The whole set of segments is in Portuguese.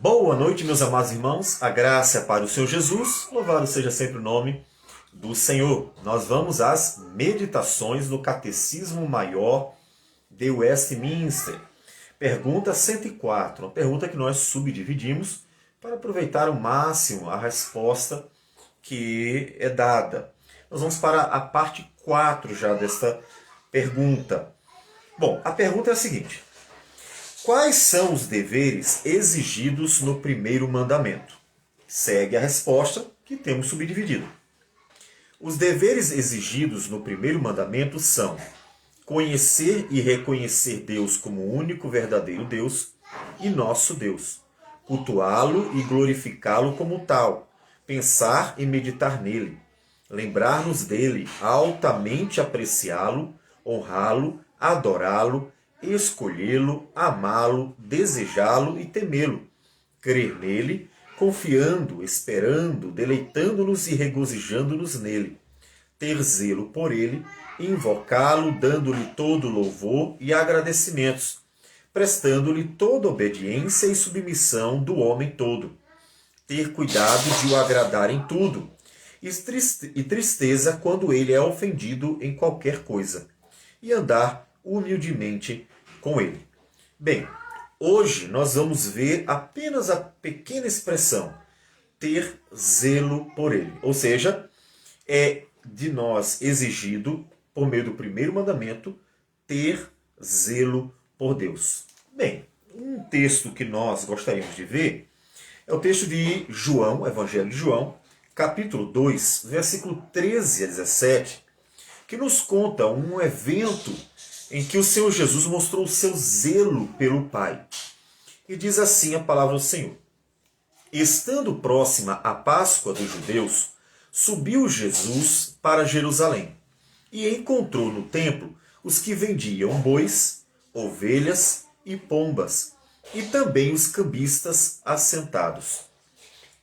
Boa noite, meus amados irmãos. A graça para o Senhor Jesus. Louvado seja sempre o nome do Senhor. Nós vamos às meditações do Catecismo Maior de Westminster. Pergunta 104. Uma pergunta que nós subdividimos para aproveitar ao máximo a resposta que é dada. Nós vamos para a parte 4 já desta pergunta. Bom, a pergunta é a seguinte. Quais são os deveres exigidos no primeiro mandamento? Segue a resposta que temos subdividido. Os deveres exigidos no primeiro mandamento são conhecer e reconhecer Deus como o único verdadeiro Deus e nosso Deus, cultuá-lo e glorificá-lo como tal, pensar e meditar nele, lembrar-nos dele, altamente apreciá-lo, honrá-lo, adorá-lo, escolhê-lo, amá-lo, desejá-lo e temê-lo, crer nele, confiando, esperando, deleitando-nos e regozijando-nos nele, ter zelo por ele, invocá-lo, dando-lhe todo louvor e agradecimentos, prestando-lhe toda obediência e submissão do homem todo, ter cuidado de o agradar em tudo, e tristeza quando ele é ofendido em qualquer coisa, e andar humildemente com ele. Bem, hoje nós vamos ver apenas a pequena expressão ter zelo por ele. Ou seja, é de nós exigido, por meio do primeiro mandamento, ter zelo por Deus. Bem, um texto que nós gostaríamos de ver é o texto de João, Evangelho de João, capítulo 2, versículo 13 a 17, que nos conta um evento em que o Senhor Jesus mostrou o seu zelo pelo Pai. E diz assim a palavra do Senhor. Estando próxima a Páscoa dos judeus, subiu Jesus para Jerusalém e encontrou no templo os que vendiam bois, ovelhas e pombas, e também os cambistas assentados.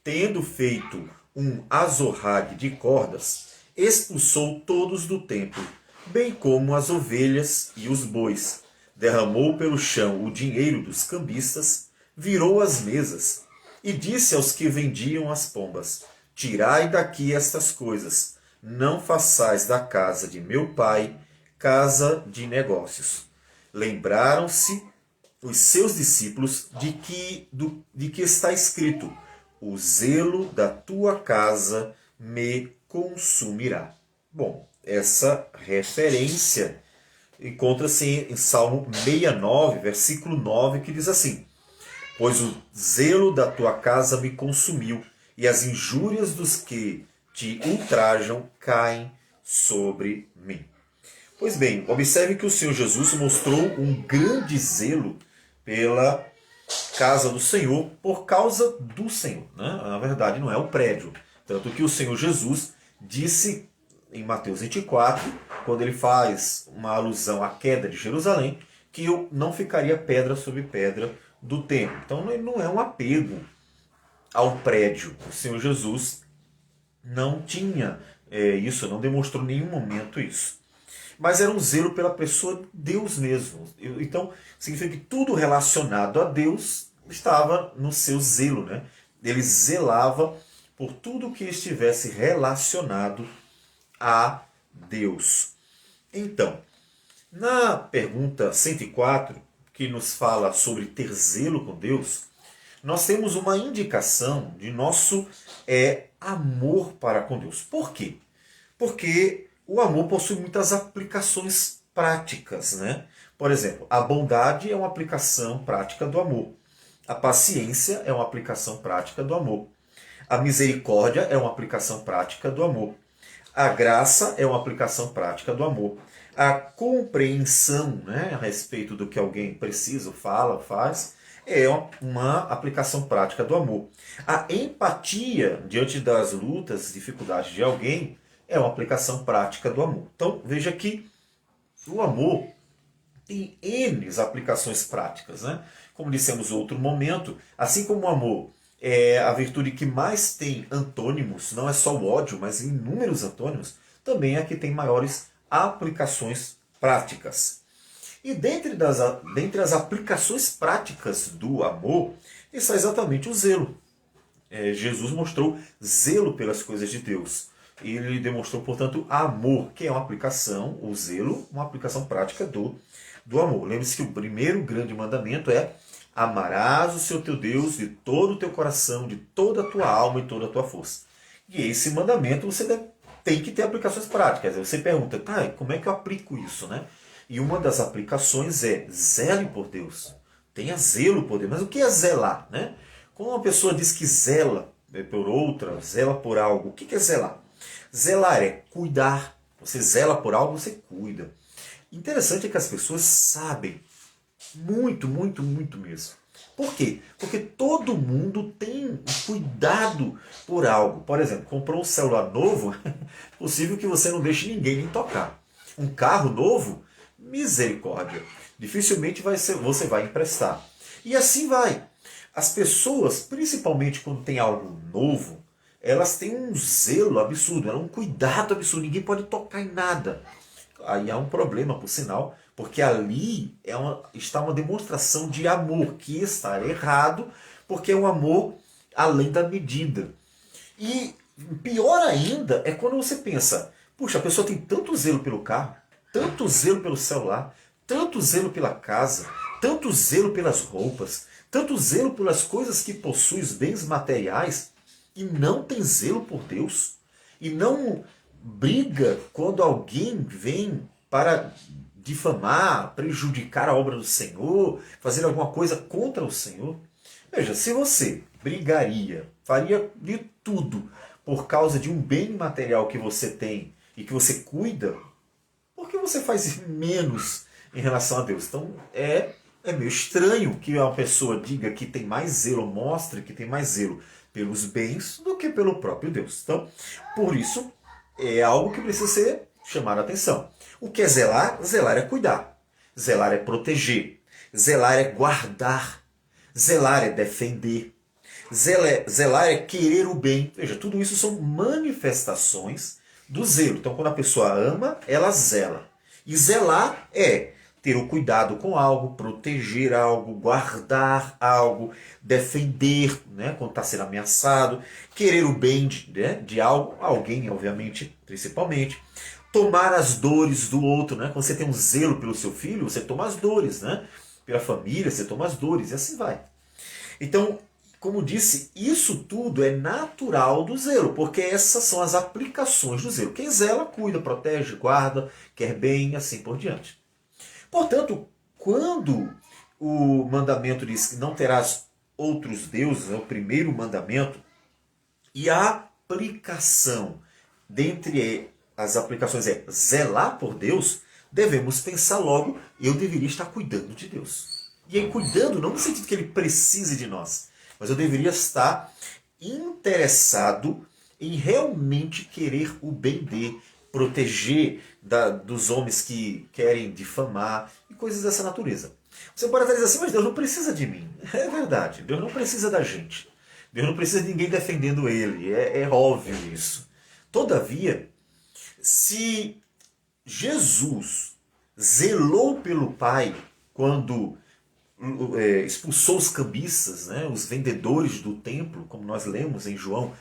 Tendo feito um azorrague de cordas, expulsou todos do templo, bem como as ovelhas e os bois. Derramou pelo chão o dinheiro dos cambistas, virou as mesas e disse aos que vendiam as pombas: Tirai daqui estas coisas, não façais da casa de meu pai casa de negócios. Lembraram-se os seus discípulos de que está escrito: O zelo da tua casa me consumirá. Bom, essa referência encontra-se em Salmo 69, versículo 9, que diz assim: Pois o zelo da tua casa me consumiu, e as injúrias dos que te ultrajam caem sobre mim. Pois bem, observe que o Senhor Jesus mostrou um grande zelo pela casa do Senhor por causa do Senhor, né? Na verdade, não é o prédio. Tanto que o Senhor Jesus disse em Mateus 24, quando ele faz uma alusão à queda de Jerusalém, que eu não ficaria pedra sobre pedra do templo. Então não é um apego ao prédio. O Senhor Jesus não tinha isso, não demonstrou em nenhum momento isso. Mas era um zelo pela pessoa de Deus mesmo. Então significa que tudo relacionado a Deus estava no seu zelo, né? Ele zelava por tudo que estivesse relacionado a Deus. Então, na pergunta 104, que nos fala sobre ter zelo com Deus, nós temos uma indicação de nosso amor para com Deus. Por quê? Porque o amor possui muitas aplicações práticas, né? Por exemplo, a bondade é uma aplicação prática do amor. A paciência é uma aplicação prática do amor. A misericórdia é uma aplicação prática do amor. A graça é uma aplicação prática do amor. A compreensão, né, a respeito do que alguém precisa, fala, faz, é uma aplicação prática do amor. A empatia diante das lutas, dificuldades de alguém, é uma aplicação prática do amor. Então, veja que o amor tem N aplicações práticas, né? Como dissemos em outro momento, assim como o amor é a virtude que mais tem antônimos, não é só o ódio, mas inúmeros antônimos, também é a que tem maiores aplicações práticas. E dentre as aplicações práticas do amor, Isso é exatamente o zelo. Jesus mostrou zelo pelas coisas de Deus. Ele demonstrou, portanto, amor, que é uma aplicação, o zelo, uma aplicação prática do amor. Lembre-se que o primeiro grande mandamento é: amarás o Senhor teu Deus de todo o teu coração, de toda a tua alma e toda a tua força. E esse mandamento você tem que ter aplicações práticas. Você pergunta, tá, como é que eu aplico isso, né? E uma das aplicações é: zele por Deus. Tenha zelo por Deus. Mas o que é zelar, né? Quando uma pessoa diz que zela por outra, zela por algo, o que é zelar? Zelar é cuidar. Você zela por algo, você cuida. Interessante é que as pessoas sabem muito, muito, muito mesmo. Por quê? Porque todo mundo tem cuidado por algo. Por exemplo, comprou um celular novo, é possível que você não deixe ninguém nem tocar. Um carro novo, misericórdia. Dificilmente você vai emprestar. E assim vai. As pessoas, principalmente quando tem algo novo, elas têm um zelo absurdo, um cuidado absurdo. Ninguém pode tocar em nada. Aí há um problema, por sinal, porque ali está uma demonstração de amor que está errado, porque é um amor além da medida. E pior ainda é quando você pensa, puxa, a pessoa tem tanto zelo pelo carro, tanto zelo pelo celular, tanto zelo pela casa, tanto zelo pelas roupas, tanto zelo pelas coisas que possui, os bens materiais, e não tem zelo por Deus, e não briga quando alguém vem para difamar, prejudicar a obra do Senhor, fazer alguma coisa contra o Senhor. Veja, se você brigaria, faria de tudo por causa de um bem material que você tem e que você cuida, por que você faz menos em relação a Deus? Então é meio estranho que uma pessoa diga que tem mais zelo, mostre que tem mais zelo pelos bens do que pelo próprio Deus. Então, por isso, é algo que precisa ser chamado a atenção. O que é zelar? Zelar é cuidar. Zelar é proteger. Zelar é guardar. Zelar é defender. Zelar é querer o bem. Veja, tudo isso são manifestações do zelo. Então, quando a pessoa ama, ela zela. E zelar é ter o cuidado com algo, proteger algo, guardar algo, defender, né, quando está sendo ameaçado, querer o bem de algo, alguém, obviamente, principalmente, tomar as dores do outro, né? Quando você tem um zelo pelo seu filho, você toma as dores, né? Pela família, você toma as dores, e assim vai. Então, como disse, isso tudo é natural do zelo, porque essas são as aplicações do zelo. Quem zela, cuida, protege, guarda, quer bem, assim por diante. Portanto, quando o mandamento diz que não terás outros deuses, é o primeiro mandamento, e a aplicação dentre as aplicações é zelar por Deus, devemos pensar logo, eu deveria estar cuidando de Deus. E aí cuidando não no sentido que ele precise de nós, mas eu deveria estar interessado em realmente querer o bem dele, proteger dos homens que querem difamar e coisas dessa natureza. Você pode até dizer assim, mas Deus não precisa de mim. É verdade, Deus não precisa da gente. Deus não precisa de ninguém defendendo ele, é óbvio isso. Todavia, se Jesus zelou pelo Pai quando expulsou os cambistas, né, os vendedores do templo, como nós lemos em João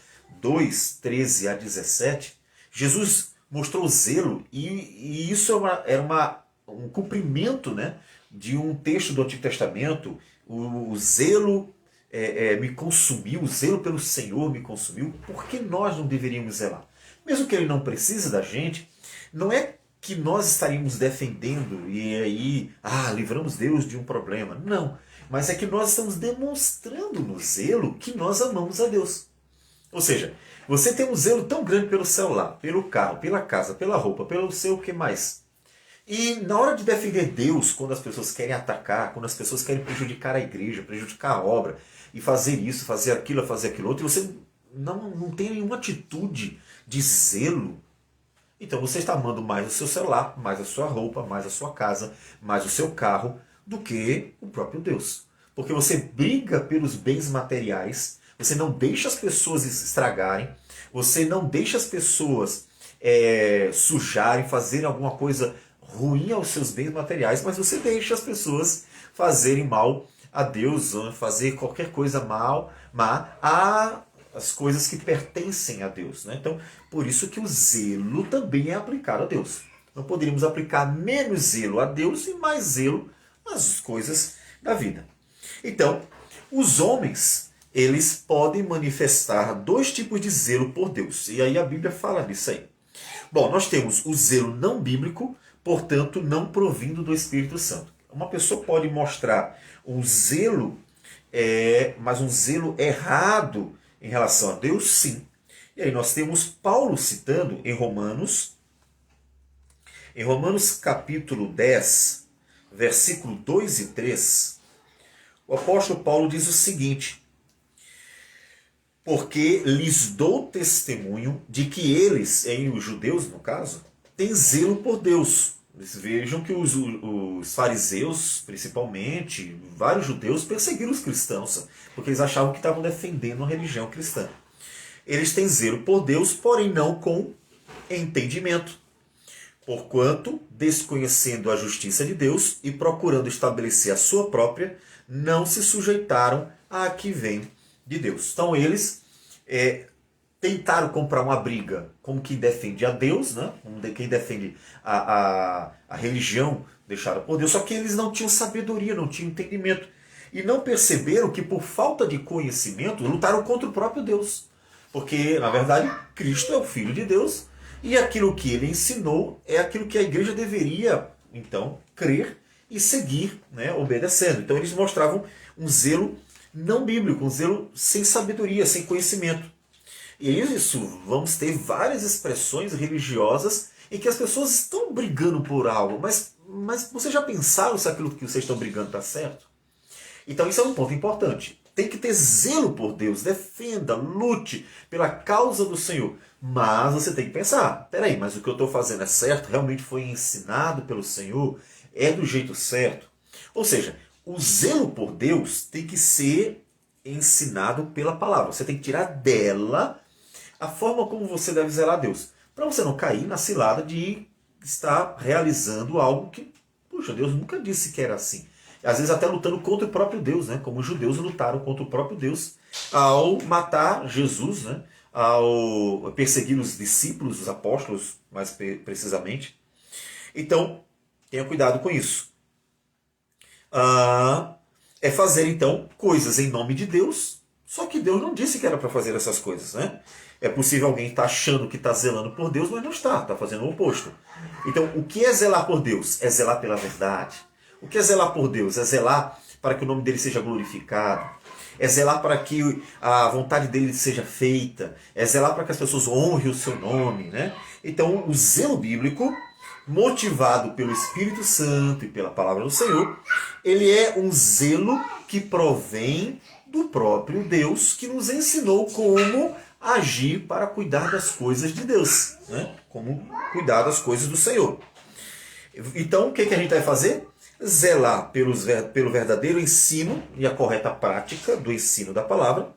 2, 13 a 17, Jesus mostrou zelo, e isso era um cumprimento, né, de um texto do Antigo Testamento. O zelo me consumiu, o zelo pelo Senhor me consumiu. Por que nós não deveríamos zelar? Mesmo que ele não precise da gente, não é que nós estaríamos defendendo e aí, livramos Deus de um problema. Não, mas é que nós estamos demonstrando no zelo que nós amamos a Deus. Ou seja, você tem um zelo tão grande pelo celular, pelo carro, pela casa, pela roupa, pelo seu o que mais. E na hora de defender Deus, quando as pessoas querem atacar, quando as pessoas querem prejudicar a igreja, prejudicar a obra, e fazer isso, fazer aquilo outro, e você não tem nenhuma atitude de zelo, então você está amando mais o seu celular, mais a sua roupa, mais a sua casa, mais o seu carro, do que o próprio Deus. Porque você briga pelos bens materiais, você não deixa as pessoas estragarem, você não deixa as pessoas sujarem, fazerem alguma coisa ruim aos seus bens materiais, mas você deixa as pessoas fazerem mal a Deus, fazer qualquer coisa má às coisas que pertencem a Deus. Né? Então, por isso que o zelo também é aplicado a Deus. Não poderíamos aplicar menos zelo a Deus e mais zelo às coisas da vida. Então, os homens, eles podem manifestar dois tipos de zelo por Deus. E aí a Bíblia fala disso aí. Bom, nós temos o zelo não bíblico, portanto, não provindo do Espírito Santo. Uma pessoa pode mostrar um zelo, mas um zelo errado em relação a Deus, sim. E aí nós temos Paulo citando em Romanos capítulo 10, versículo 2 e 3, o apóstolo Paulo diz o seguinte: porque lhes dou testemunho de que eles, os judeus no caso, têm zelo por Deus. Vejam que os fariseus, principalmente, vários judeus, perseguiram os cristãos, porque eles achavam que estavam defendendo a religião cristã. Eles têm zelo por Deus, porém não com entendimento. Porquanto, desconhecendo a justiça de Deus e procurando estabelecer a sua própria, não se sujeitaram à que vem de Deus. Então eles tentaram comprar uma briga como quem defende a Deus, né? Como quem defende a religião deixada por Deus, só que eles não tinham sabedoria, não tinham entendimento. E não perceberam que por falta de conhecimento lutaram contra o próprio Deus. Porque, na verdade, Cristo é o Filho de Deus e aquilo que ele ensinou é aquilo que a igreja deveria, então, crer e seguir, né, obedecendo. Então eles mostravam um zelo não bíblico, um zelo sem sabedoria, sem conhecimento. E isso, vamos ter várias expressões religiosas em que as pessoas estão brigando por algo, mas vocês já pensaram se aquilo que vocês estão brigando está certo? Então isso é um ponto importante. Tem que ter zelo por Deus, defenda, lute pela causa do Senhor. Mas você tem que pensar, peraí, mas o que eu estou fazendo é certo? Realmente foi ensinado pelo Senhor? É do jeito certo? Ou seja, o zelo por Deus tem que ser ensinado pela palavra. Você tem que tirar dela a forma como você deve zelar a Deus. Para você não cair na cilada de estar realizando algo que, puxa, Deus nunca disse que era assim. Às vezes até lutando contra o próprio Deus, né? Como os judeus lutaram contra o próprio Deus ao matar Jesus, né? Ao perseguir os discípulos, os apóstolos, mais precisamente. Então, tenha cuidado com isso. É fazer, então, coisas em nome de Deus, só que Deus não disse que era para fazer essas coisas, né? É possível alguém estar achando que está zelando por Deus, mas não está fazendo o oposto. Então, o que é zelar por Deus? É zelar pela verdade. O que é zelar por Deus? É zelar para que o nome dele seja glorificado. É zelar para que a vontade dele seja feita. É zelar para que as pessoas honrem o seu nome, né? Então, o zelo bíblico, motivado pelo Espírito Santo e pela palavra do Senhor, ele é um zelo que provém do próprio Deus, que nos ensinou como agir para cuidar das coisas de Deus, né? Como cuidar das coisas do Senhor. Então, o que a gente vai fazer? Zelar pelo verdadeiro ensino e a correta prática do ensino da palavra.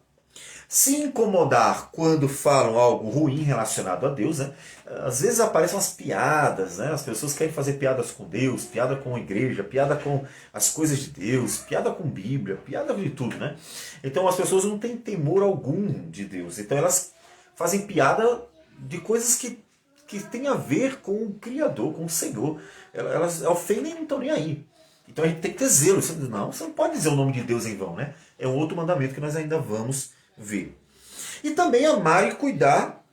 Se incomodar quando falam algo ruim relacionado a Deus, né? Às vezes aparecem umas piadas, né? As pessoas querem fazer piadas com Deus, piada com a igreja, piada com as coisas de Deus, piada com Bíblia, piada de tudo, né? Então as pessoas não têm temor algum de Deus. Então elas fazem piada de coisas que têm a ver com o Criador, com o Senhor. Elas ofendem e não estão nem aí. Então a gente tem que ter zelo. Você não pode dizer o nome de Deus em vão, né? É um outro mandamento que nós ainda vamos ver. E também amar e cuidar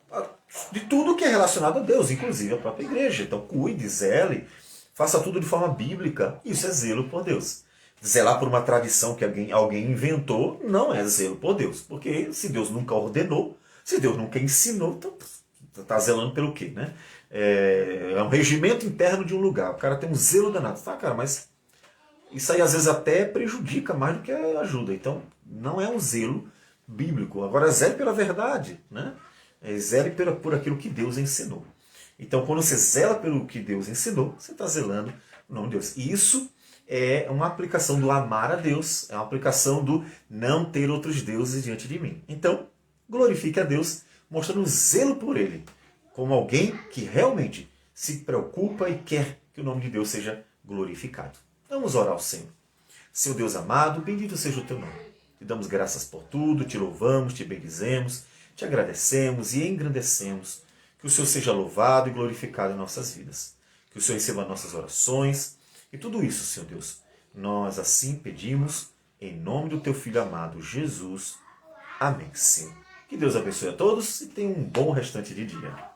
de tudo que é relacionado a Deus, inclusive a própria igreja. Então cuide, zele, faça tudo de forma bíblica. Isso é zelo por Deus. Zelar por uma tradição que alguém inventou não é zelo por Deus. Porque se Deus nunca ordenou, se Deus nunca ensinou, então está zelando pelo quê, né? É um regimento interno de um lugar. O cara tem um zelo danado. Tá, cara, mas isso aí às vezes até prejudica mais do que ajuda. Então não é um zelo bíblico. Agora zele pela verdade, né? Zele por aquilo que Deus ensinou. Então quando você zela pelo que Deus ensinou, você está zelando o nome de Deus. E isso é uma aplicação do amar a Deus, é uma aplicação do não ter outros deuses diante de mim. Então, glorifique a Deus, mostrando zelo por Ele, como alguém que realmente se preocupa e quer que o nome de Deus seja glorificado. Vamos orar ao Senhor. Senhor Deus amado, bendito seja o teu nome. Te damos graças por tudo, te louvamos, te bendizemos, te agradecemos e engrandecemos. Que o Senhor seja louvado e glorificado em nossas vidas. Que o Senhor receba nossas orações e tudo isso, Senhor Deus. Nós assim pedimos em nome do teu Filho amado, Jesus. Amém, Senhor. Que Deus abençoe a todos e tenha um bom restante de dia.